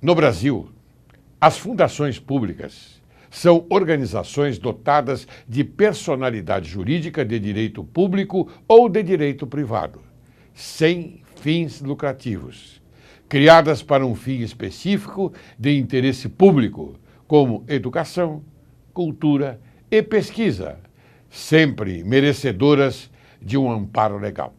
No Brasil, as fundações públicas são organizações dotadas de personalidade jurídica de direito público ou de direito privado, sem fins lucrativos, criadas para um fim específico de interesse público, como educação, cultura e pesquisa, sempre merecedoras de um amparo legal.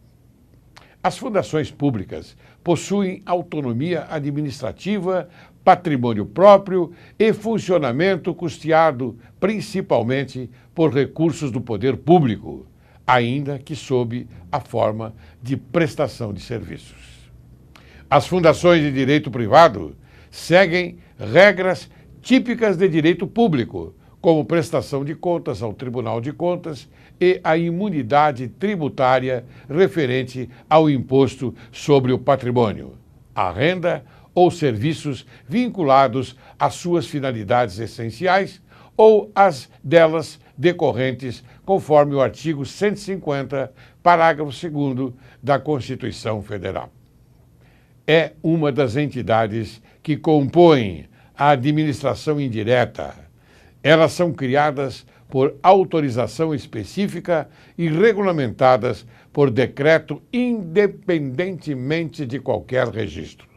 As fundações públicas possuem autonomia administrativa, patrimônio próprio e funcionamento custeado principalmente por recursos do poder público, ainda que sob a forma de prestação de serviços. As fundações de direito privado seguem regras típicas de direito público, como prestação de contas ao Tribunal de Contas e a imunidade tributária referente ao imposto sobre o patrimônio, a renda ou serviços vinculados às suas finalidades essenciais ou às delas decorrentes, conforme o artigo 150, parágrafo 2º da Constituição Federal. É uma das entidades que compõem a administração indireta. Elas são criadas por autorização específica e regulamentadas por decreto independentemente de qualquer registro.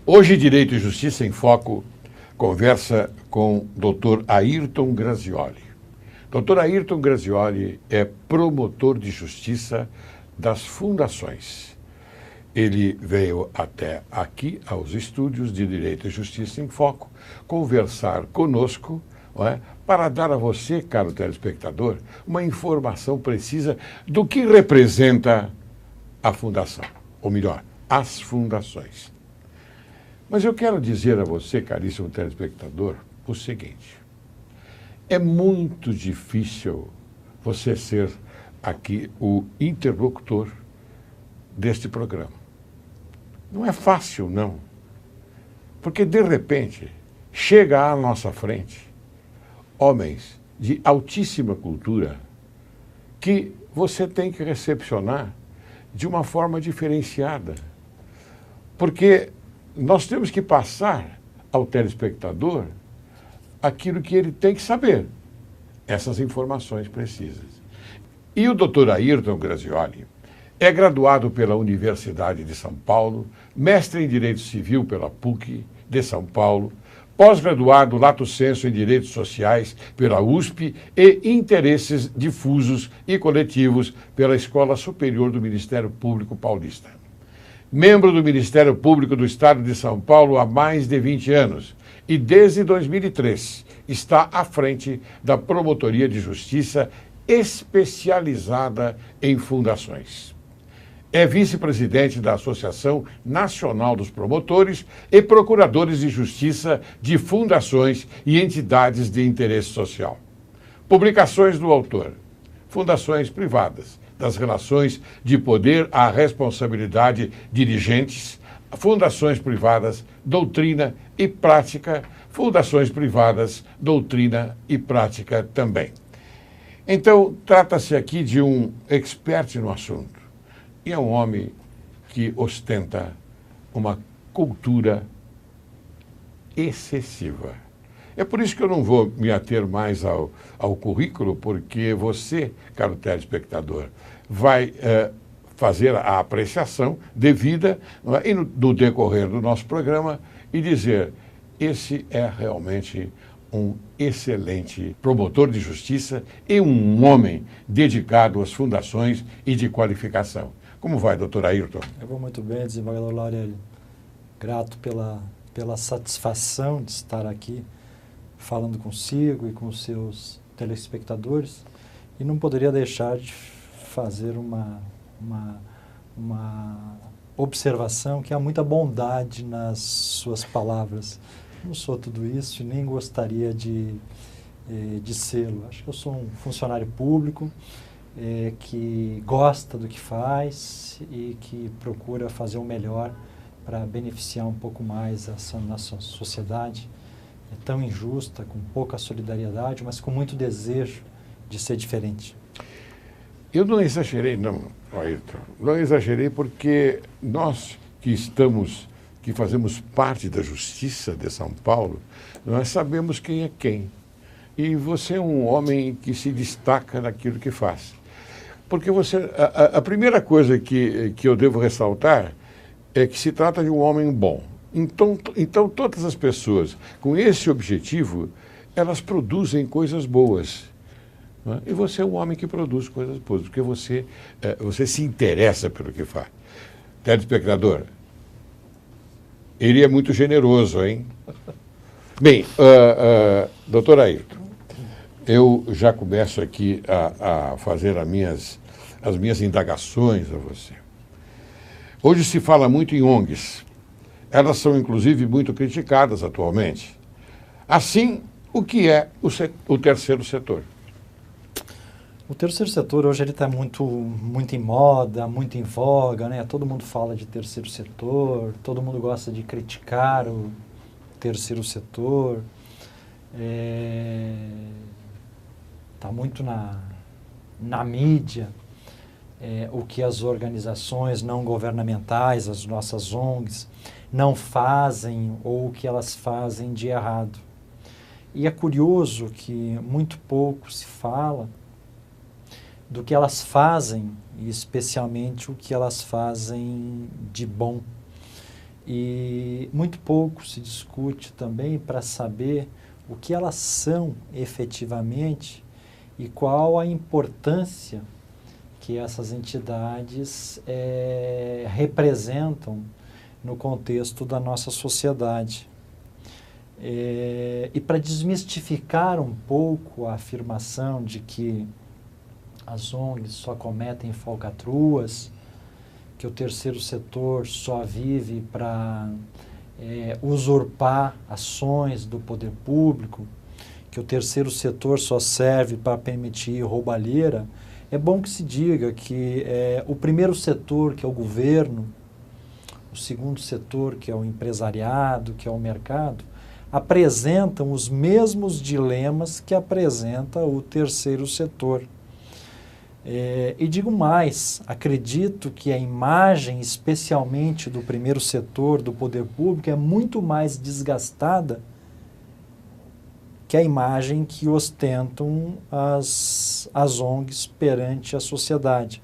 Hoje, Direito e Justiça em Foco conversa com o Dr. Ayrton Grazioli. Dr. Ayrton Grazioli é promotor de justiça das fundações. Ele veio até aqui, aos estúdios de Direito e Justiça em Foco, conversar conosco, não é, para dar a você, caro telespectador, uma informação precisa do que representa a fundação, ou melhor, as fundações. Mas eu quero dizer a você, caríssimo telespectador, o seguinte: é muito difícil você ser aqui o interlocutor deste programa. Não é fácil, não. Porque, de repente, chega à nossa frente homens de altíssima cultura que você tem que recepcionar de uma forma diferenciada. Porque nós temos que passar ao telespectador aquilo que ele tem que saber, essas informações precisas. E o Dr. Ayrton Grazioli é graduado pela Universidade de São Paulo, mestre em Direito Civil pela PUC de São Paulo, pós-graduado lato sensu em Direitos Sociais pela USP e Interesses Difusos e Coletivos pela Escola Superior do Ministério Público Paulista. Membro do Ministério Público do Estado de São Paulo há mais de 20 anos e, desde 2003, está à frente da Promotoria de Justiça especializada em fundações. É vice-presidente da Associação Nacional dos Promotores e Procuradores de Justiça de Fundações e Entidades de Interesse Social. Publicações do autor: Fundações Privadas, das relações de poder à responsabilidade dirigentes, fundações privadas, doutrina e prática, fundações privadas, doutrina e prática também. Então, trata-se aqui de um expert no assunto. E é um homem que ostenta uma cultura excessiva. É por isso que eu não vou me ater mais ao currículo, porque você, caro telespectador, vai fazer a apreciação devida, não é, no decorrer do nosso programa e dizer: esse é realmente um excelente promotor de justiça e um homem dedicado às fundações e de qualificação. Como vai, doutor Ayrton? Eu vou muito bem, desembargador Laurélio. Grato pela satisfação de estar aqui falando consigo e com os seus telespectadores, e não poderia deixar de fazer uma observação que há muita bondade nas suas palavras. Não sou tudo isso e nem gostaria de de sê-lo. Acho que eu sou um funcionário público que gosta do que faz e que procura fazer o melhor para beneficiar um pouco mais essa nossa sociedade tão injusta, com pouca solidariedade, mas com muito desejo de ser diferente. Eu não exagerei, não, Ayrton. Não exagerei porque nós que fazemos parte da Justiça de São Paulo, nós sabemos quem é quem. E você é um homem que se destaca naquilo que faz. Porque você, a primeira coisa que eu devo ressaltar é que se trata de um homem bom. Então todas as pessoas com esse objetivo, elas produzem coisas boas. Né? E você é um homem que produz coisas boas, porque você se interessa pelo que faz. Telespectador, ele é muito generoso, hein? Bem, doutor Ayrton, eu já começo aqui a fazer as minhas indagações a você. Hoje se fala muito em ONGs. Elas são, inclusive, muito criticadas atualmente. Assim, o que é o terceiro setor? O terceiro setor hoje ele está muito em moda, muito em voga, né? Todo mundo fala de terceiro setor, todo mundo gosta de criticar o terceiro setor. Está muito na mídia o que as organizações não governamentais, as nossas ONGs, não fazem ou o que elas fazem de errado. E é curioso que muito pouco se fala do que elas fazem, e especialmente o que elas fazem de bom. E muito pouco se discute também para saber o que elas são efetivamente e qual a importância que essas entidades representam no contexto da nossa sociedade. E para desmistificar um pouco a afirmação de que as ONGs só cometem falcatruas, que o terceiro setor só vive para usurpar ações do poder público, que o terceiro setor só serve para permitir roubalheira, é bom que se diga que o primeiro setor, que é o governo, o segundo setor, que é o empresariado, que é o mercado, apresentam os mesmos dilemas que apresenta o terceiro setor. E digo mais, acredito que a imagem, especialmente do primeiro setor, do poder público, é muito mais desgastada que a imagem que ostentam as ONGs perante a sociedade.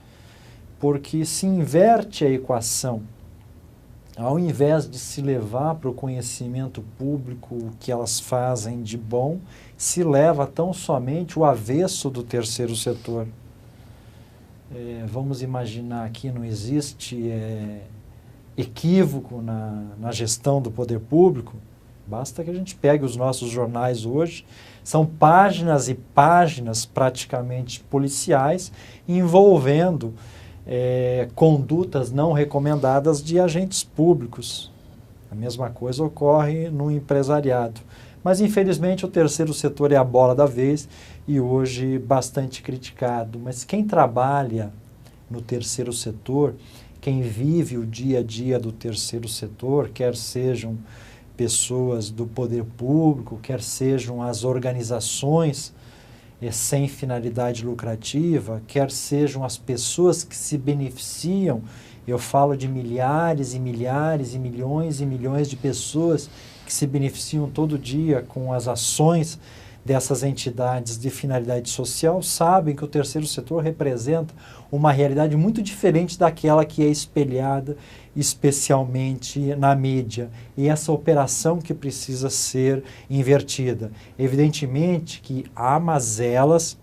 Porque se inverte a equação. Ao invés de se levar para o conhecimento público o que elas fazem de bom, se leva tão somente o avesso do terceiro setor. Vamos imaginar que não existe equívoco na gestão do poder público. Basta que a gente pegue os nossos jornais hoje, são páginas e páginas praticamente policiais envolvendo condutas não recomendadas de agentes públicos. A mesma coisa ocorre no empresariado. Mas, infelizmente, o terceiro setor é a bola da vez e hoje bastante criticado. Mas quem trabalha no terceiro setor, quem vive o dia a dia do terceiro setor, quer sejam pessoas do poder público, quer sejam as organizações sem finalidade lucrativa, quer sejam as pessoas que se beneficiam, eu falo de milhares e milhares e milhões de pessoas que se beneficiam todo dia com as ações dessas entidades de finalidade social, sabem que o terceiro setor representa uma realidade muito diferente daquela que é espelhada especialmente na mídia. E essa operação que precisa ser invertida. Evidentemente que há mazelas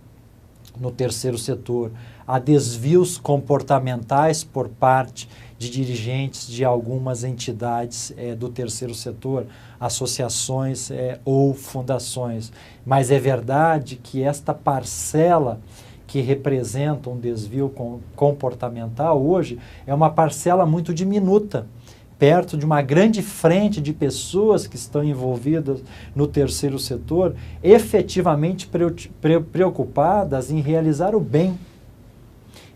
no terceiro setor, há desvios comportamentais por parte de dirigentes de algumas entidades do terceiro setor, associações ou fundações. Mas é verdade que esta parcela que representa um desvio comportamental hoje é uma parcela muito diminuta perto de uma grande frente de pessoas que estão envolvidas no terceiro setor, efetivamente preocupadas em realizar o bem,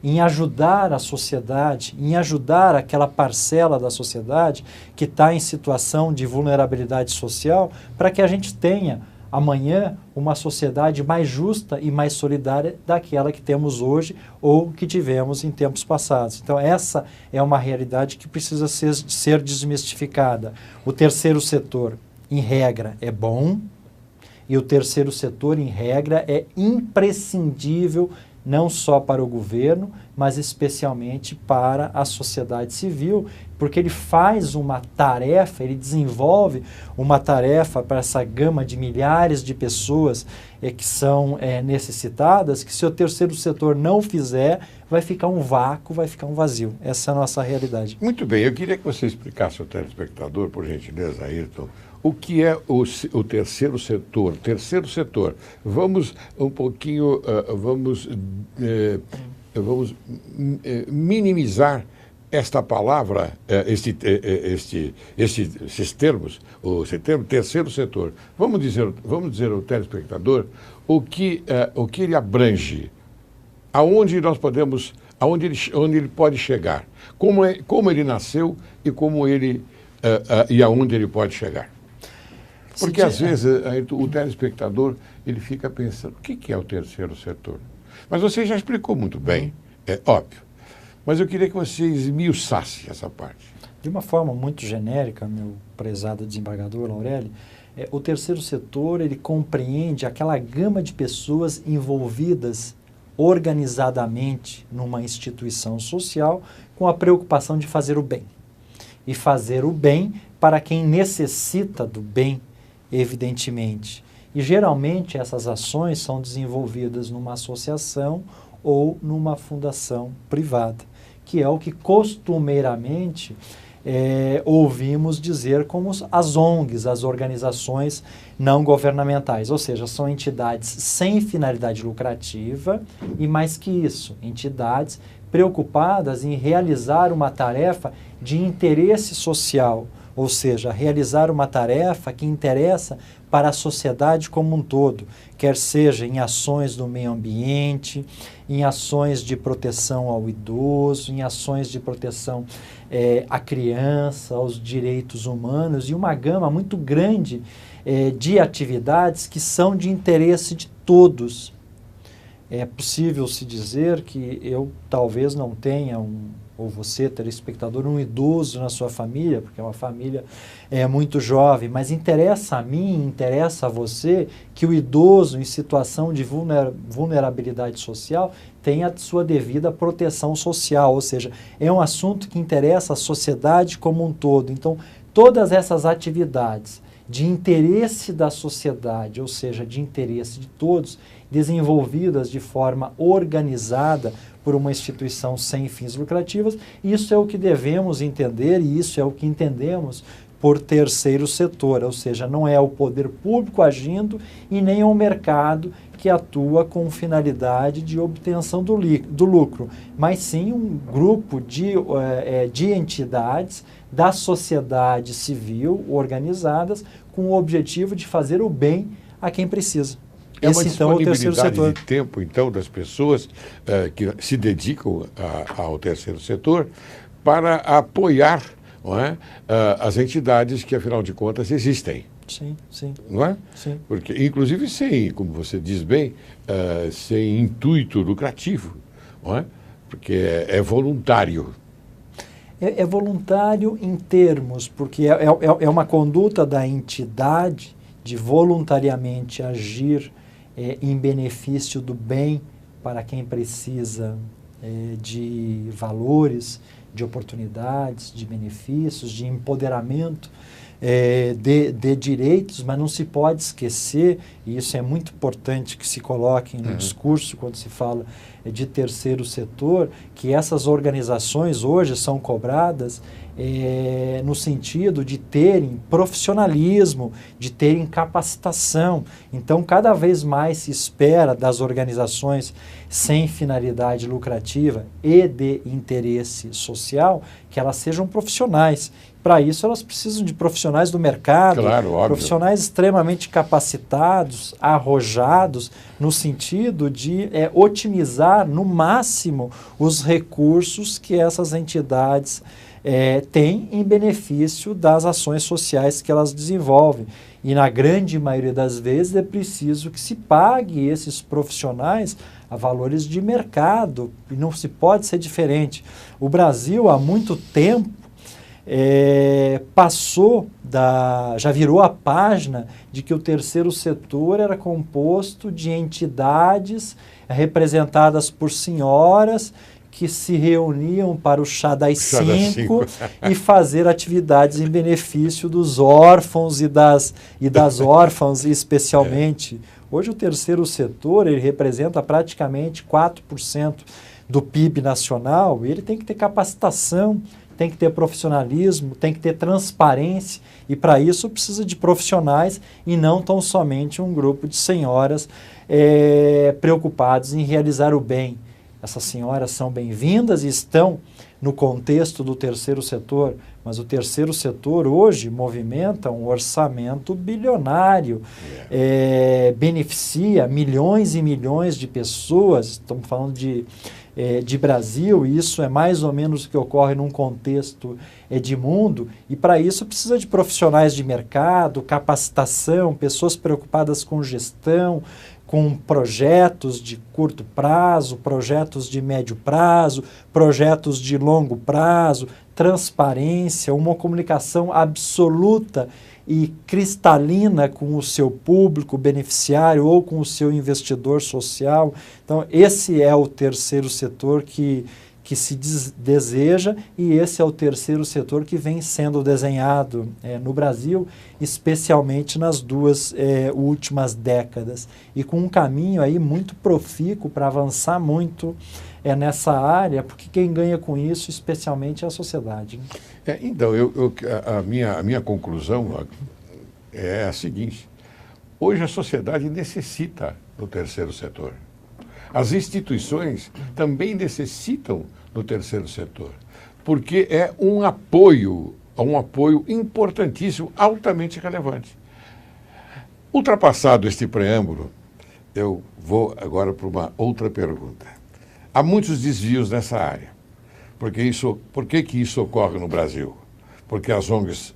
em ajudar a sociedade, em ajudar aquela parcela da sociedade que está em situação de vulnerabilidade social, para que a gente tenha amanhã uma sociedade mais justa e mais solidária daquela que temos hoje ou que tivemos em tempos passados. Então essa é uma realidade que precisa ser desmistificada. O terceiro setor, em regra, é bom, e o terceiro setor, em regra, é imprescindível não só para o governo, mas especialmente para a sociedade civil, porque ele faz uma tarefa, ele desenvolve uma tarefa para essa gama de milhares de pessoas que são necessitadas, que se o terceiro setor não fizer, vai ficar um vácuo, vai ficar um vazio. Essa é a nossa realidade. Muito bem, eu queria que você explicasse ao telespectador, por gentileza, Ayrton, o que é o terceiro setor? Terceiro setor, vamos um pouquinho, vamos minimizar esta palavra, esses termos, esse termo terceiro setor. Vamos dizer ao telespectador o que ele abrange, aonde nós podemos, onde ele pode chegar, como ele nasceu e como ele e aonde ele pode chegar. Porque às vezes o telespectador ele fica pensando, o que é o terceiro setor? Mas você já explicou muito bem, é óbvio. Mas eu queria que você esmiuçasse essa parte. De uma forma muito genérica, meu prezado desembargador Laurelli, o terceiro setor ele compreende aquela gama de pessoas envolvidas organizadamente numa instituição social com a preocupação de fazer o bem. E fazer o bem para quem necessita do bem, evidentemente. E geralmente essas ações são desenvolvidas numa associação ou numa fundação privada, que é o que costumeiramente ouvimos dizer como as ONGs, as organizações não governamentais, ou seja, são entidades sem finalidade lucrativa e, mais que isso, entidades preocupadas em realizar uma tarefa de interesse social, ou seja, realizar uma tarefa que interessa para a sociedade como um todo, quer seja em ações do meio ambiente, em ações de proteção ao idoso, em ações de proteção à criança, aos direitos humanos, e uma gama muito grande de atividades que são de interesse de todos. É possível se dizer que eu talvez não tenha ou você, telespectador, um idoso na sua família, porque é uma família muito jovem, mas interessa a mim, interessa a você que o idoso em situação de vulnerabilidade social tenha a sua devida proteção social, ou seja, é um assunto que interessa a sociedade como um todo. Então, todas essas atividades de interesse da sociedade, ou seja, de interesse de todos, desenvolvidas de forma organizada por uma instituição sem fins lucrativos, isso é o que devemos entender e isso é o que entendemos por terceiro setor, ou seja, não é o poder público agindo e nem o mercado que atua com finalidade de obtenção do lucro, mas sim um grupo de entidades da sociedade civil organizadas com o objetivo de fazer o bem a quem precisa. É uma disponibilidade de tempo, então, das pessoas que se dedicam ao terceiro setor para apoiar, não é, as entidades que, afinal de contas, existem. Sim, sim. Não é? Sim. Porque, inclusive, sem, como você diz bem, sem intuito lucrativo, não é? Porque é voluntário. É voluntário em termos, porque é uma conduta da entidade de voluntariamente agir em benefício do bem para quem precisa de valores, de oportunidades, de benefícios, de empoderamento, de direitos, mas não se pode esquecer, e isso é muito importante que se coloque no discurso quando se fala de terceiro setor, que essas organizações hoje são cobradas no sentido de terem profissionalismo, de terem capacitação. Então, cada vez mais se espera das organizações sem finalidade lucrativa e de interesse social que elas sejam profissionais. Para isso, elas precisam de profissionais do mercado, claro, óbvio, profissionais extremamente capacitados, arrojados, no sentido de otimizar no máximo os recursos que essas entidades têm em benefício das ações sociais que elas desenvolvem. E na grande maioria das vezes é preciso que se pague esses profissionais a valores de mercado, e não se pode ser diferente. O Brasil, há muito tempo, já virou a página de que o terceiro setor era composto de entidades representadas por senhoras que se reuniam para o chá das 5 e fazer atividades em benefício dos órfãos e das órfãs especialmente. Hoje o terceiro setor ele representa praticamente 4% do PIB nacional e ele tem que ter capacitação, tem que ter profissionalismo, tem que ter transparência e para isso precisa de profissionais e não tão somente um grupo de senhoras preocupados em realizar o bem. Essas senhoras são bem-vindas e estão no contexto do terceiro setor, mas o terceiro setor hoje movimenta um orçamento bilionário, beneficia milhões e milhões de pessoas, estamos falando de Brasil, e isso é mais ou menos o que ocorre num contexto de mundo, e para isso precisa de profissionais de mercado, capacitação, pessoas preocupadas com gestão, com projetos de curto prazo, projetos de médio prazo, projetos de longo prazo, transparência, uma comunicação absoluta e cristalina com o seu público beneficiário ou com o seu investidor social. Então, esse é o terceiro setor que se deseja e esse é o terceiro setor que vem sendo desenhado no Brasil, especialmente nas duas últimas décadas. E com um caminho aí muito profícuo para avançar muito nessa área, porque quem ganha com isso, especialmente, é a sociedade. Então, a minha conclusão é a seguinte: hoje a sociedade necessita do terceiro setor. As instituições também necessitam do terceiro setor, porque é um apoio importantíssimo, altamente relevante. Ultrapassado este preâmbulo, eu vou agora para uma outra pergunta. Há muitos desvios nessa área. Por que isso ocorre no Brasil? Porque as ONGs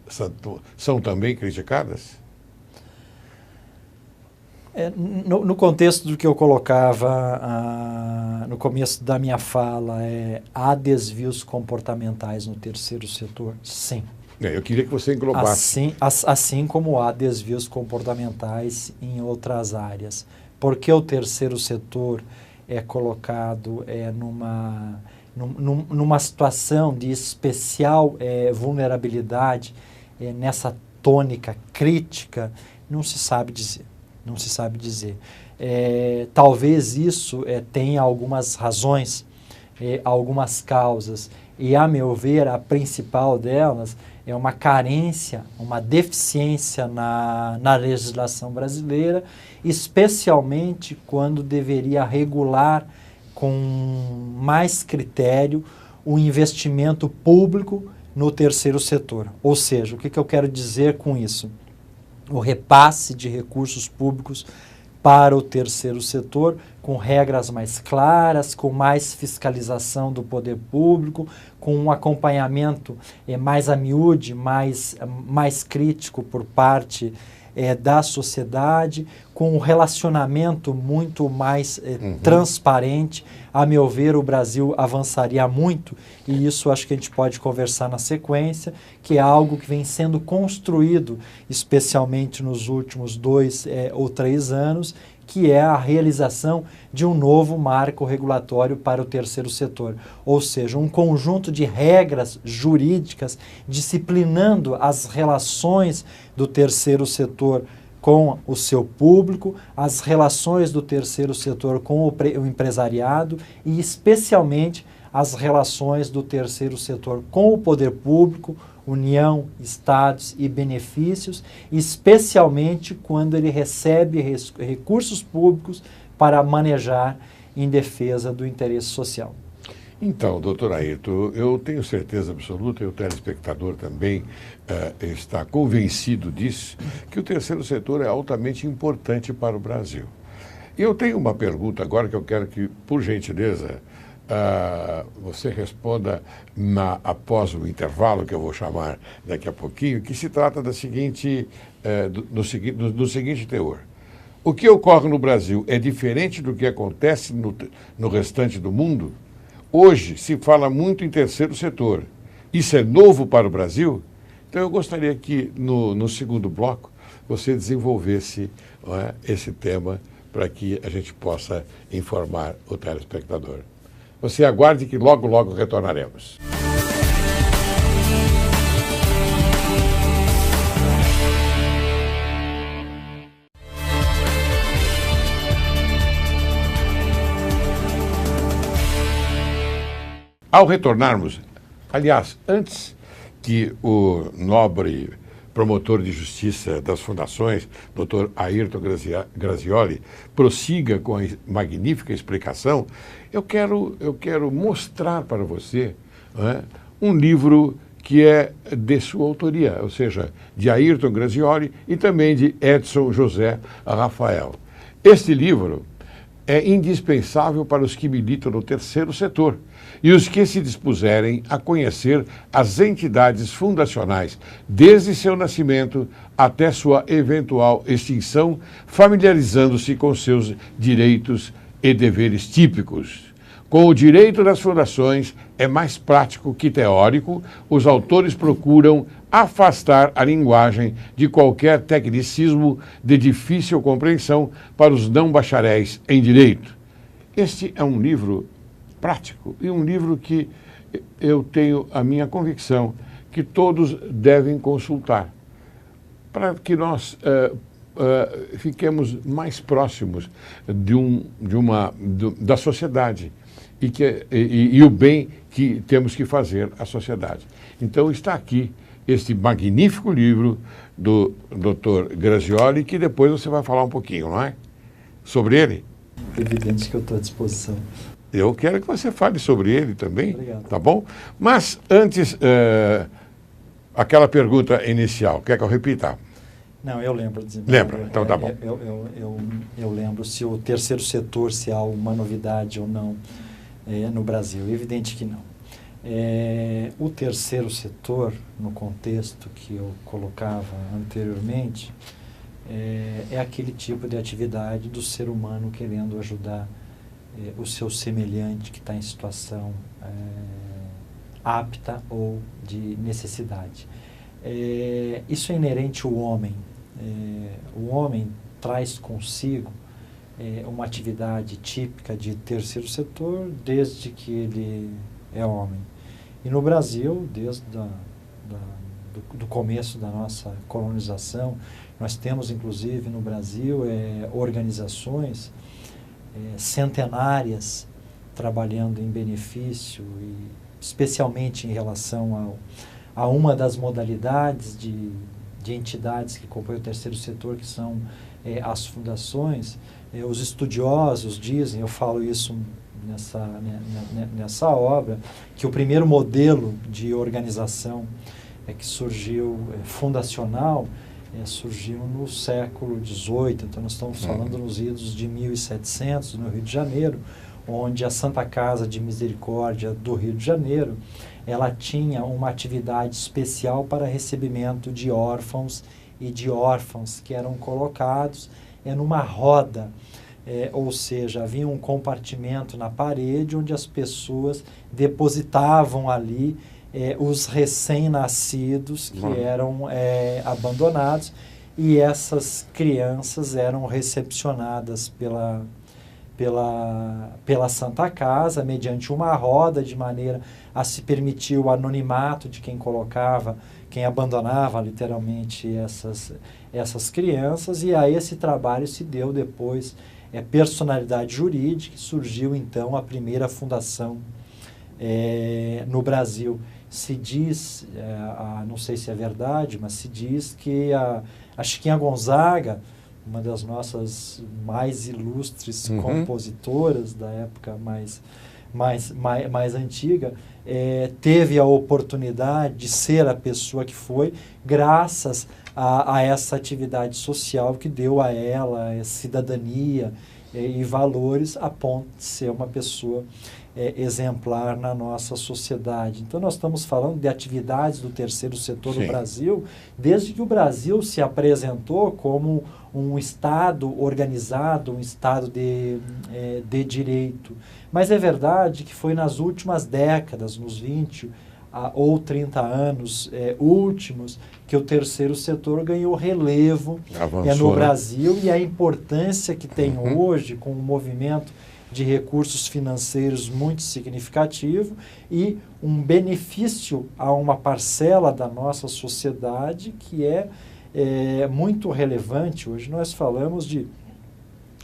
são também criticadas? No contexto do que eu colocava no começo da minha fala, há desvios comportamentais no terceiro setor? Sim. Eu queria que você englobasse. Assim como há desvios comportamentais em outras áreas. Porque o terceiro setor é colocado numa situação de especial vulnerabilidade, nessa tônica crítica, não se sabe dizer. Não se sabe dizer. Talvez isso tenha algumas razões, algumas causas, e, a meu ver, a principal delas é uma carência, uma deficiência na legislação brasileira, especialmente quando deveria regular com mais critério o investimento público no terceiro setor. Ou seja, o que eu quero dizer com isso? O repasse de recursos públicos para o terceiro setor, com regras mais claras, com mais fiscalização do poder público, com um acompanhamento mais a miúde, mais crítico por parte da sociedade, com um relacionamento muito mais transparente. A meu ver, o Brasil avançaria muito, e isso acho que a gente pode conversar na sequência, que é algo que vem sendo construído, especialmente nos últimos 2 ou 3 anos, que é a realização de um novo marco regulatório para o terceiro setor. Ou seja, um conjunto de regras jurídicas disciplinando as relações do terceiro setor com o seu público, as relações do terceiro setor com o empresariado e, especialmente, as relações do terceiro setor com o poder público, União, Estados e benefícios, especialmente quando ele recebe recursos públicos para manejar em defesa do interesse social. Então, doutor Ayrton, eu tenho certeza absoluta, e o telespectador também está convencido disso, que o terceiro setor é altamente importante para o Brasil. E eu tenho uma pergunta agora que eu quero que, por gentileza, você responda após o intervalo, que eu vou chamar daqui a pouquinho, que se trata do seguinte teor. O que ocorre no Brasil é diferente do que acontece no restante do mundo? Hoje se fala muito em terceiro setor. Isso é novo para o Brasil? Então eu gostaria que no segundo bloco você desenvolvesse, não é, esse tema para que a gente possa informar o telespectador. Você aguarde que logo, logo retornaremos. Ao retornarmos, aliás, antes que o nobre promotor de justiça das fundações, Dr. Ayrton Grazioli, prossiga com a magnífica explicação, eu quero mostrar para você, né, um livro que é de sua autoria, ou seja, de Ayrton Grazioli e também de Edson José Rafael. Este livro é indispensável para os que militam no terceiro setor e os que se dispuserem a conhecer as entidades fundacionais desde seu nascimento até sua eventual extinção, familiarizando-se com seus direitos e deveres típicos. Com o direito das fundações é mais prático que teórico, os autores procuram afastar a linguagem de qualquer tecnicismo de difícil compreensão para os não bacharéis em direito. Este é um livro prático e um livro que eu tenho a minha convicção que todos devem consultar para que nós fiquemos mais próximos da sociedade e o bem que temos que fazer à sociedade. Então está aqui este magnífico livro do Dr. Grazioli, que depois você vai falar um pouquinho, não é? Sobre ele. Evidente que eu estou à disposição. Eu quero que você fale sobre ele também. Obrigado. Tá bom? Mas antes, aquela pergunta inicial, quer que eu repita? Não, eu lembro. Lembra? Então tá bom. Eu lembro se o terceiro setor, se há uma novidade ou não no Brasil. Evidente que não. O terceiro setor, no contexto que eu colocava anteriormente, é aquele tipo de atividade do ser humano querendo ajudar o seu semelhante que está em situação apta ou de necessidade. Isso é inerente ao homem. O homem traz consigo uma atividade típica de terceiro setor desde que ele é homem. E no Brasil, desde do começo da nossa colonização, nós temos inclusive no Brasil organizações centenárias trabalhando em benefício, e especialmente em relação a uma das modalidades de entidades que compõem o terceiro setor, que são as fundações. Os estudiosos dizem, eu falo isso nessa obra, que o primeiro modelo de organização que surgiu fundacional surgiu no século XVIII, então nós estamos falando nos idos de 1700, no Rio de Janeiro, onde a Santa Casa de Misericórdia do Rio de Janeiro, ela tinha uma atividade especial para recebimento de órfãos e de órfãs que eram colocados numa roda, ou seja, havia um compartimento na parede onde as pessoas depositavam ali os recém-nascidos que eram abandonados, e essas crianças eram recepcionadas pela Santa Casa, mediante uma roda, de maneira a se permitir o anonimato de quem abandonava literalmente essas crianças, e a esse trabalho se deu depois personalidade jurídica, e surgiu então a primeira fundação no Brasil. Se diz, não sei se é verdade, mas se diz que a Chiquinha Gonzaga, uma das nossas mais ilustres compositoras da época mais antiga, teve a oportunidade de ser a pessoa que foi, graças a essa atividade social que deu a ela cidadania e valores, a ponto de ser uma pessoa exemplar na nossa sociedade. Então, nós estamos falando de atividades do terceiro setor no Brasil, desde que o Brasil se apresentou como um Estado organizado, um Estado de direito. Mas é verdade que foi nas últimas décadas, nos 20 ou 30 anos últimos, que o terceiro setor ganhou relevo no Brasil, e a importância que tem hoje, com um movimento de recursos financeiros muito significativo e um benefício a uma parcela da nossa sociedade que é muito relevante. Hoje nós falamos de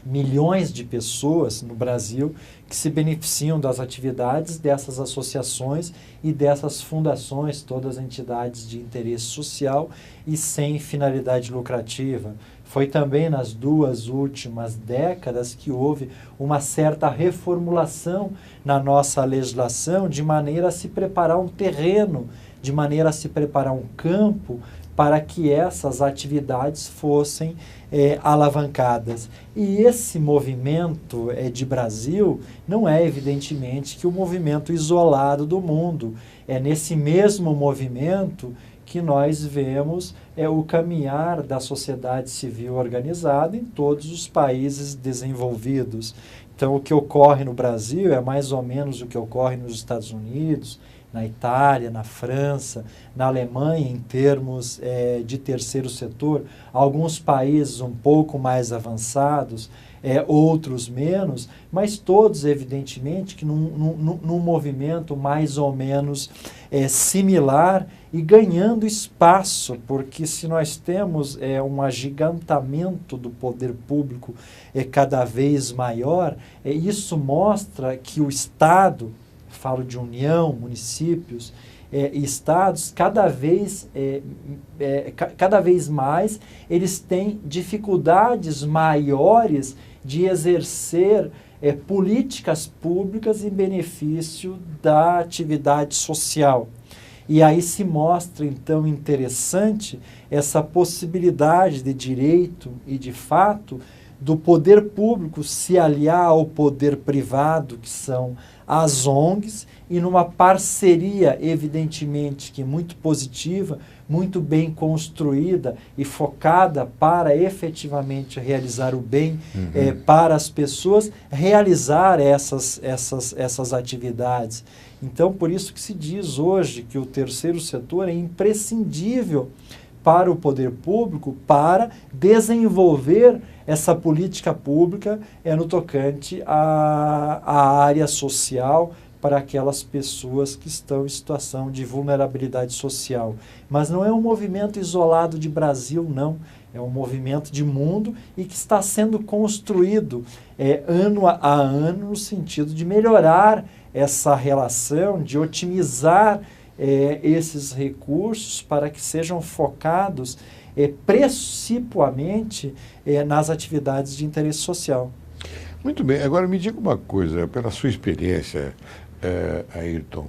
milhões de pessoas no Brasil que se beneficiam das atividades dessas associações e dessas fundações, todas entidades de interesse social e sem finalidade lucrativa. Foi também nas 2 últimas décadas que houve uma certa reformulação na nossa legislação, de maneira a se preparar um terreno, de maneira a se preparar um campo para que essas atividades fossem alavancadas. E esse movimento de Brasil não é, evidentemente, que o movimento isolado do mundo. É nesse mesmo movimento que nós vemos o caminhar da sociedade civil organizada em todos os países desenvolvidos. Então, o que ocorre no Brasil é mais ou menos o que ocorre nos Estados Unidos, na Itália, na França, na Alemanha, em termos de terceiro setor. Alguns países um pouco mais avançados, outros menos, mas todos, evidentemente, que num movimento mais ou menos similar e ganhando espaço, porque se nós temos um agigantamento do poder público cada vez maior, isso mostra que o Estado, falo de União, municípios e estados, cada vez mais eles têm dificuldades maiores de exercer políticas públicas em benefício da atividade social. E aí se mostra, então, interessante essa possibilidade de direito e de fato do poder público se aliar ao poder privado, que são as ONGs, e numa parceria, evidentemente, que é muito positiva, muito bem construída e focada para efetivamente realizar o bem para as pessoas, realizar essas atividades. Então, por isso que se diz hoje que o terceiro setor é imprescindível para o poder público para desenvolver essa política pública no tocante à área social para aquelas pessoas que estão em situação de vulnerabilidade social. Mas não é um movimento isolado de Brasil, não. É um movimento de mundo e que está sendo construído ano a ano no sentido de melhorar essa relação, de otimizar esses recursos para que sejam focados principalmente nas atividades de interesse social. Muito bem. Agora me diga uma coisa, pela sua experiência, Ayrton,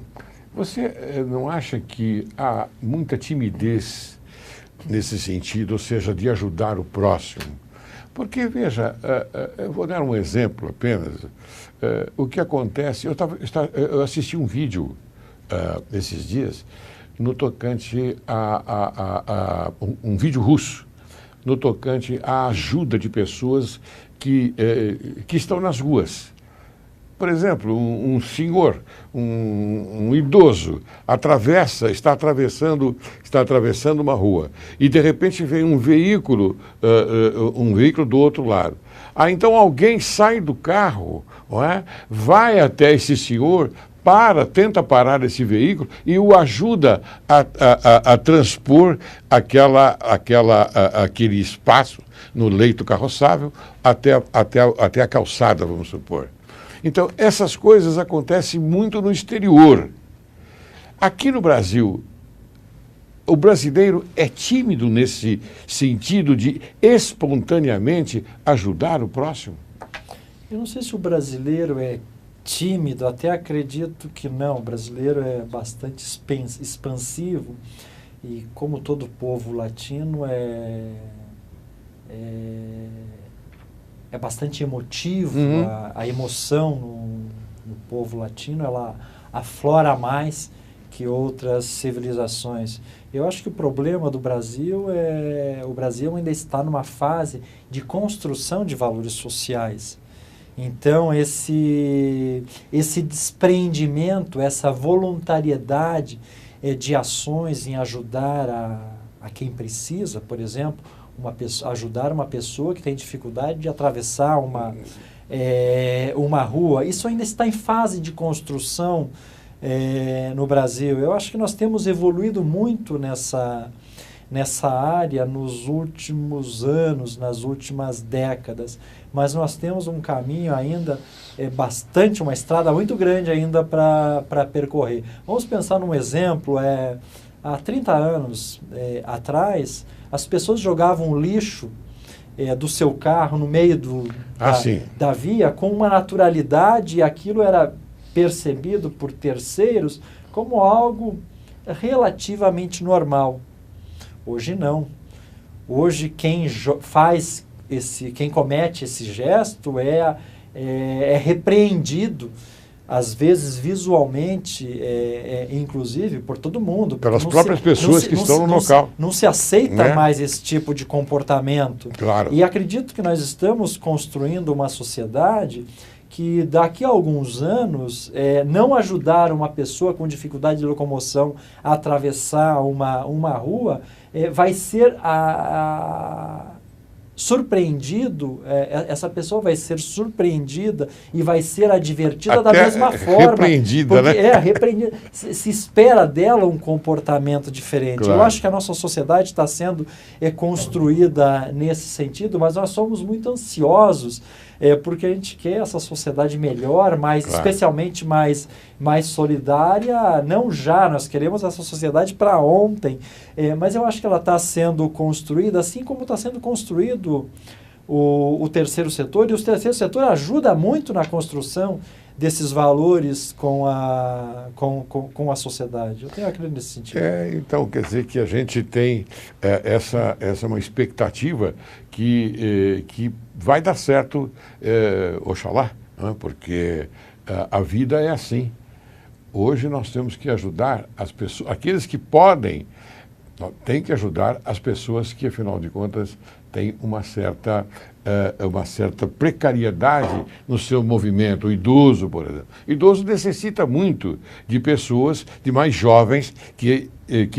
você não acha que há muita timidez nesse sentido, ou seja, de ajudar o próximo? Porque, veja, eu vou dar um exemplo apenas. O que acontece, eu assisti um vídeo esses dias no tocante um vídeo russo, no tocante à ajuda de pessoas que estão nas ruas. por exemplo, um senhor, um idoso, está atravessando uma rua e de repente vem um veículo do outro lado. Então alguém sai do carro, não é? Vai até esse senhor, tenta parar esse veículo e o ajuda a transpor aquele espaço no leito carroçável até a calçada, vamos supor. Então, essas coisas acontecem muito no exterior. Aqui no Brasil, o brasileiro é tímido nesse sentido de espontaneamente ajudar o próximo? Eu não sei se o brasileiro é tímido, até acredito que não. O brasileiro é bastante expansivo e, como todo povo latino, é bastante emotivo. Uhum. A emoção no povo latino, ela aflora mais que outras civilizações. Eu acho que o problema do Brasil o Brasil ainda está numa fase de construção de valores sociais. Então, esse desprendimento, essa voluntariedade de ações em ajudar a quem precisa, por exemplo, ajudar uma pessoa que tem dificuldade de atravessar uma rua, isso ainda está em fase de construção no Brasil. Eu acho que nós temos evoluído muito nessa área nos últimos anos, nas últimas décadas, mas nós temos um caminho ainda uma estrada muito grande ainda para percorrer. Vamos pensar num exemplo, há 30 anos atrás, as pessoas jogavam lixo do seu carro no meio da via com uma naturalidade, e aquilo era percebido por terceiros como algo relativamente normal. Hoje não. Hoje quem comete esse gesto é repreendido, às vezes visualmente, inclusive por todo mundo. Pelas próprias pessoas que estão no local. Não se aceita mais esse tipo de comportamento. Claro. E acredito que nós estamos construindo uma sociedade que daqui a alguns anos, não ajudar uma pessoa com dificuldade de locomoção a atravessar uma rua vai ser surpreendido, essa pessoa vai ser surpreendida e vai ser advertida da mesma forma. Repreendida, porque, né? Repreendida. Se espera dela um comportamento diferente. Claro. Eu acho que a nossa sociedade está sendo construída nesse sentido, mas nós somos muito ansiosos, porque a gente quer essa sociedade melhor, especialmente mais solidária, não já, nós queremos essa sociedade para ontem, mas eu acho que ela está sendo construída, assim como está sendo construído o terceiro setor, e o terceiro setor ajuda muito na construção desses valores com a sociedade. Eu tenho acredito nesse sentido. Então, quer dizer que a gente tem essa uma expectativa que vai dar certo, oxalá, né? Porque a vida é assim. Hoje nós temos que ajudar as pessoas, aqueles que podem, tem que ajudar as pessoas que, afinal de contas, têm uma certa precariedade no seu movimento. O idoso, por exemplo. O idoso necessita muito de pessoas, de mais jovens, que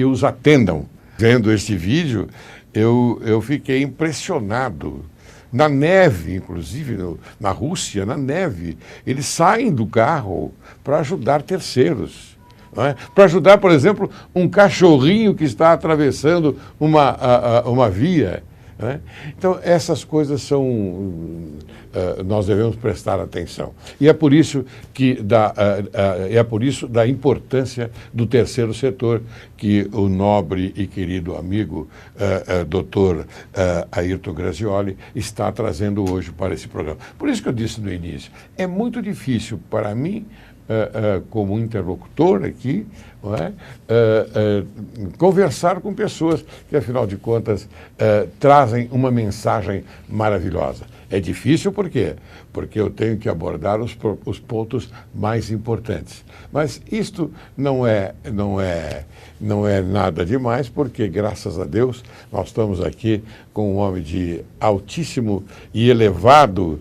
os atendam. Vendo este vídeo, eu fiquei impressionado. Na neve, inclusive, na Rússia, na neve, eles saem do carro para ajudar terceiros. Para ajudar, por exemplo, um cachorrinho que está atravessando uma via. Então, essas coisas nós devemos prestar atenção. E é por isso da importância do terceiro setor que o nobre e querido amigo Dr. Airton Grazioli está trazendo hoje para esse programa. Por isso que eu disse no início, é muito difícil para mim, como interlocutor aqui, conversar com pessoas que, afinal de contas, trazem uma mensagem maravilhosa. É difícil por quê? Porque eu tenho que abordar os pontos mais importantes. Mas isto não é nada demais, porque, graças a Deus, nós estamos aqui com um homem de altíssimo e elevado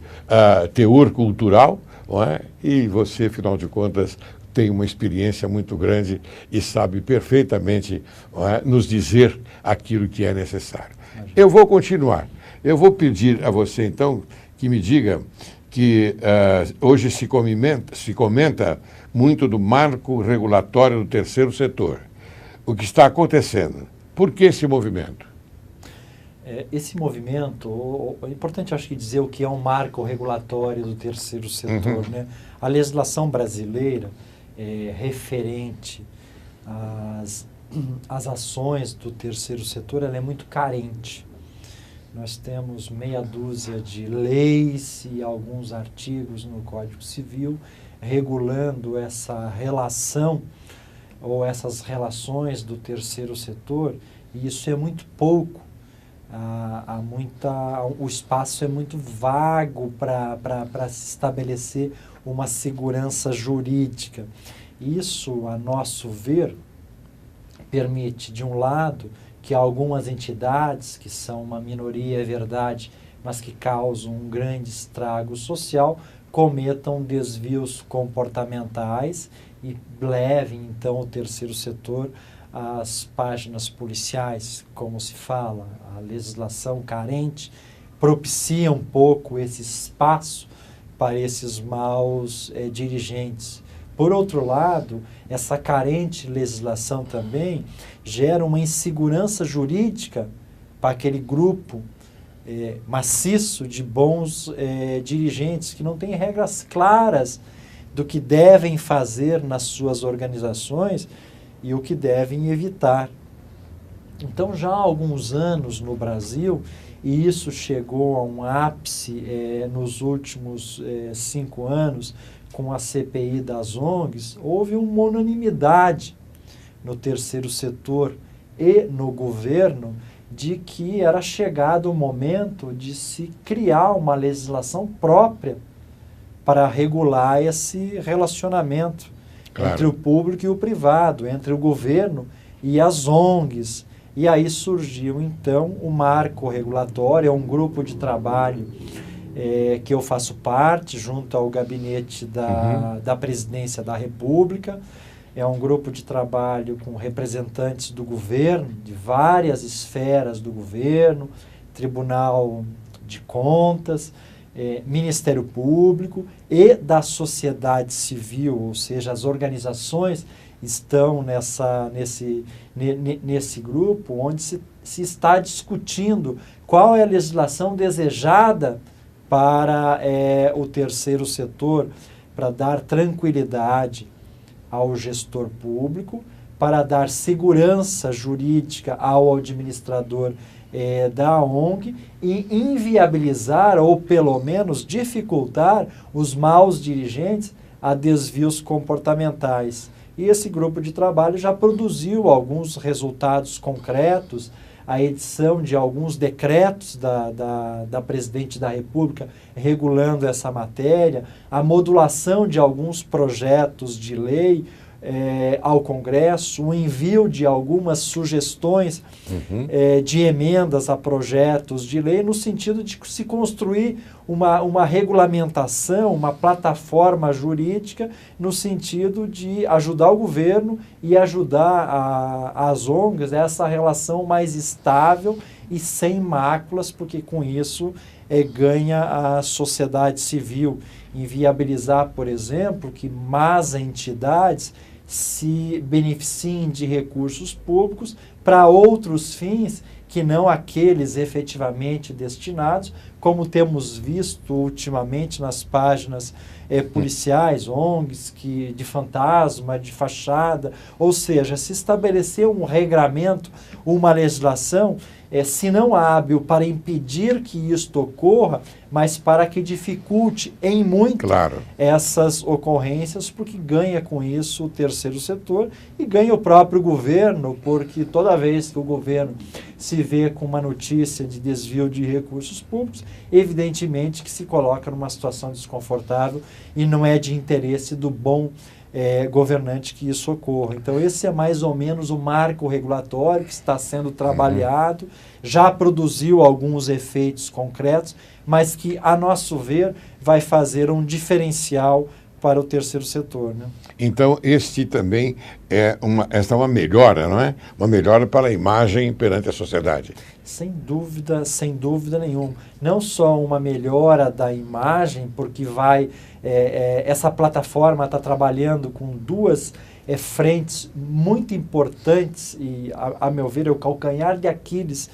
teor cultural, não é? E você, afinal de contas, tem uma experiência muito grande e sabe perfeitamente, não é, nos dizer aquilo que é necessário. Eu vou continuar. Eu vou pedir a você, então, que me diga que hoje se comenta muito do marco regulatório do terceiro setor. O que está acontecendo? Por que esse movimento? Esse movimento, é importante acho que dizer o que é um marco regulatório do terceiro setor, né? A legislação brasileira referente às ações do terceiro setor, ela é muito carente. Nós temos meia dúzia de leis e alguns artigos no Código Civil regulando essa relação ou essas relações do terceiro setor, e isso é muito pouco. O espaço é muito vago para se estabelecer uma segurança jurídica. Isso, a nosso ver, permite, de um lado, que algumas entidades, que são uma minoria, é verdade, mas que causam um grande estrago social, cometam desvios comportamentais e levem, então, o terceiro setor às páginas policiais, como se fala. A legislação carente propicia um pouco esse espaço para esses maus dirigentes. Por outro lado, essa carente legislação também gera uma insegurança jurídica para aquele grupo maciço de bons dirigentes que não têm regras claras do que devem fazer nas suas organizações e o que devem evitar. Então, já há alguns anos no Brasil, e isso chegou a um ápice nos últimos 5 anos, com a CPI das ONGs, houve uma unanimidade no terceiro setor e no governo de que era chegado o momento de se criar uma legislação própria para regular esse relacionamento entre o público e o privado, entre o governo e as ONGs. E aí surgiu, então, o marco regulatório, é um grupo de trabalho que eu faço parte, junto ao gabinete da Presidência da República. É um grupo de trabalho com representantes do governo, de várias esferas do governo, Tribunal de Contas, Ministério Público e da sociedade civil, ou seja, as organizações estão nesse grupo, onde se está discutindo qual é a legislação desejada para o terceiro setor, para dar tranquilidade ao gestor público, para dar segurança jurídica ao administrador da ONG e inviabilizar ou pelo menos dificultar os maus dirigentes a desvios comportamentais. E esse grupo de trabalho já produziu alguns resultados concretos, a edição de alguns decretos da Presidente da República regulando essa matéria, a modulação de alguns projetos de lei ao Congresso, o envio de algumas sugestões de emendas a projetos de lei, no sentido de se construir uma regulamentação, uma plataforma jurídica, no sentido de ajudar o governo e ajudar as ONGs a essa relação mais estável e sem máculas, porque com isso ganha a sociedade civil. Inviabilizar, por exemplo, que más entidades se beneficiem de recursos públicos para outros fins que não aqueles efetivamente destinados, como temos visto ultimamente nas páginas policiais, ONGs, de fantasma, de fachada, ou seja, se estabelecer um regramento, uma legislação, se não hábil para impedir que isto ocorra, mas para que dificulte em muito essas ocorrências, porque ganha com isso o terceiro setor e ganha o próprio governo, porque toda vez que o governo se vê com uma notícia de desvio de recursos públicos, evidentemente que se coloca numa situação desconfortável e não é de interesse do bom governante que isso ocorra. Então, esse é mais ou menos o marco regulatório que está sendo trabalhado, já produziu alguns efeitos concretos, mas que, a nosso ver, vai fazer um diferencial para o terceiro setor, né? Então, este também esta é uma melhora, não é? Uma melhora para a imagem perante a sociedade. Sem dúvida nenhuma. Não só uma melhora da imagem, porque essa plataforma está trabalhando com duas frentes muito importantes e, a meu ver, é o calcanhar de Aquiles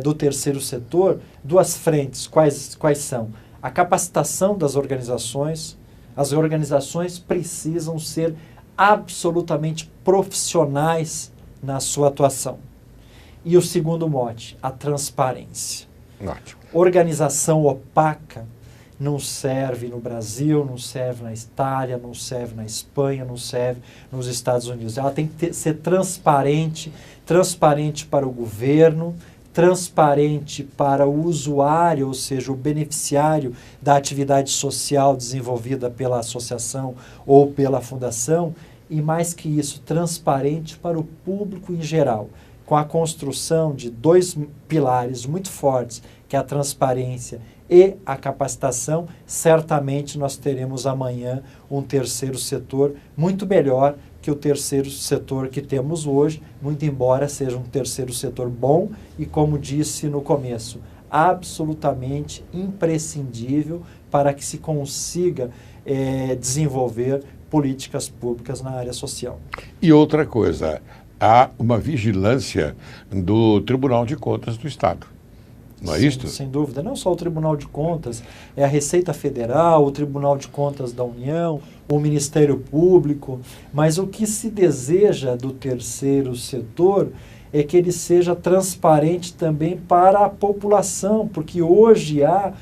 do terceiro setor. Duas frentes, quais são? A capacitação das organizações. As organizações precisam ser absolutamente profissionais na sua atuação. E o segundo mote, a transparência. Ótimo. Organização opaca não serve no Brasil, não serve na Itália, não serve na Espanha, não serve nos Estados Unidos. Ela tem que ser transparente para o governo, transparente para o usuário, ou seja, o beneficiário da atividade social desenvolvida pela associação ou pela fundação, e mais que isso, transparente para o público em geral, com a construção de dois pilares muito fortes, que é a transparência e a capacitação. Certamente nós teremos amanhã um terceiro setor muito melhor que o terceiro setor que temos hoje, muito embora seja um terceiro setor bom e, como disse no começo, absolutamente imprescindível para que se consiga desenvolver políticas públicas na área social. E outra coisa, há uma vigilância do Tribunal de Contas do Estado. Não é isto? Sem dúvida. Não só o Tribunal de Contas, é a Receita Federal, o Tribunal de Contas da União, o Ministério Público, mas o que se deseja do terceiro setor é que ele seja transparente também para a população, porque hoje há,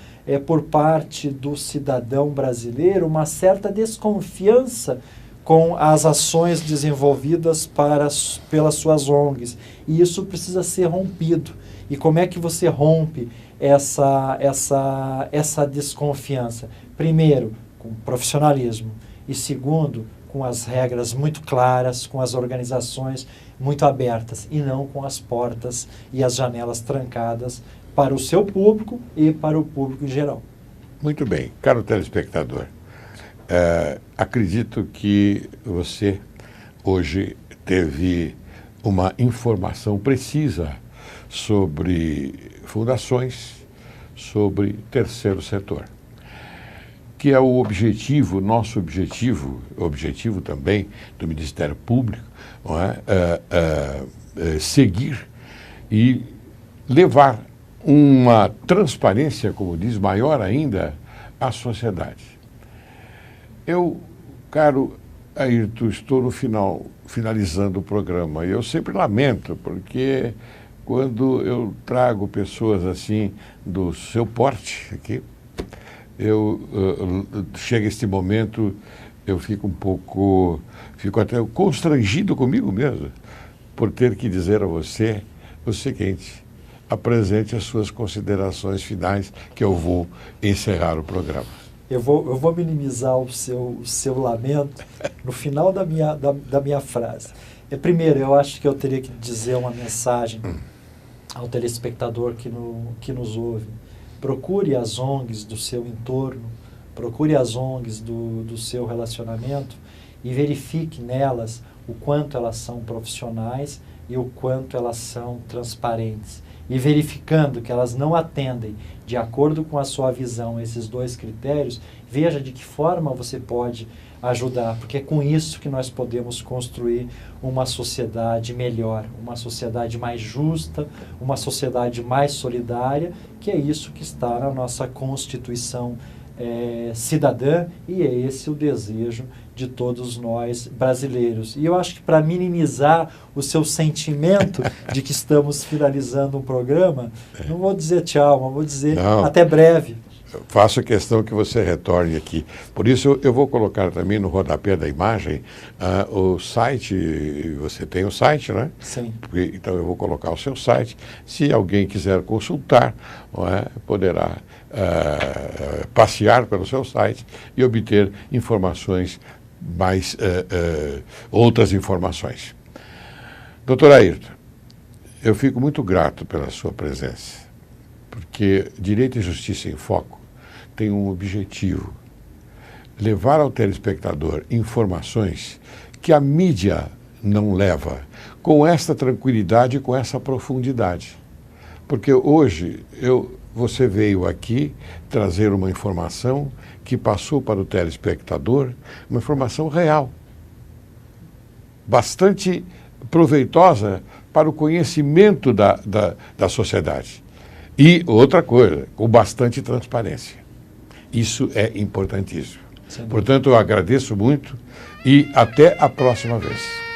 por parte do cidadão brasileiro, uma certa desconfiança com as ações desenvolvidas pelas suas ONGs, e isso precisa ser rompido. E como é que você rompe essa desconfiança? Primeiro, com profissionalismo. E segundo, com as regras muito claras, com as organizações muito abertas, e não com as portas e as janelas trancadas para o seu público e para o público em geral. Muito bem. Caro telespectador, acredito que você hoje teve uma informação precisa sobre fundações, sobre terceiro setor, que é o objetivo, nosso objetivo, o objetivo também do Ministério Público, não é? Seguir e levar uma transparência, como diz, maior ainda à sociedade. Eu, caro Ayrton, estou no finalizando o programa, e eu sempre lamento, porque quando eu trago pessoas assim do seu porte aqui, chega este momento, eu fico fico até constrangido comigo mesmo, por ter que dizer a você o seguinte: apresente as suas considerações finais, que eu vou encerrar o programa. Eu vou minimizar o seu lamento no final da minha frase. Primeiro, eu acho que eu teria que dizer uma mensagem ao telespectador que nos ouve. Procure as ONGs do seu entorno, procure as ONGs do seu relacionamento e verifique nelas o quanto elas são profissionais e o quanto elas são transparentes. E verificando que elas não atendem de acordo com a sua visão esses dois critérios, veja de que forma você pode ajudar, porque é com isso que nós podemos construir uma sociedade melhor, uma sociedade mais justa, uma sociedade mais solidária, que é isso que está na nossa Constituição cidadã, e é esse o desejo de todos nós brasileiros. E eu acho que, para minimizar o seu sentimento de que estamos finalizando um programa, não vou dizer tchau, mas vou dizer até breve. Faço questão que você retorne aqui. Por isso, eu vou colocar também no rodapé da imagem o site. Você tem o site, né? Sim. Então, eu vou colocar o seu site. Se alguém quiser consultar, passear pelo seu site e obter informações mais outras informações. Doutor Ayrton, eu fico muito grato pela sua presença, porque Direito e Justiça em Foco tem um objetivo: levar ao telespectador informações que a mídia não leva, com essa tranquilidade e com essa profundidade. Porque hoje você veio aqui trazer uma informação que passou para o telespectador, uma informação real, bastante proveitosa para o conhecimento da sociedade. E outra coisa, com bastante transparência. Isso é importantíssimo. Portanto, eu agradeço muito e até a próxima vez.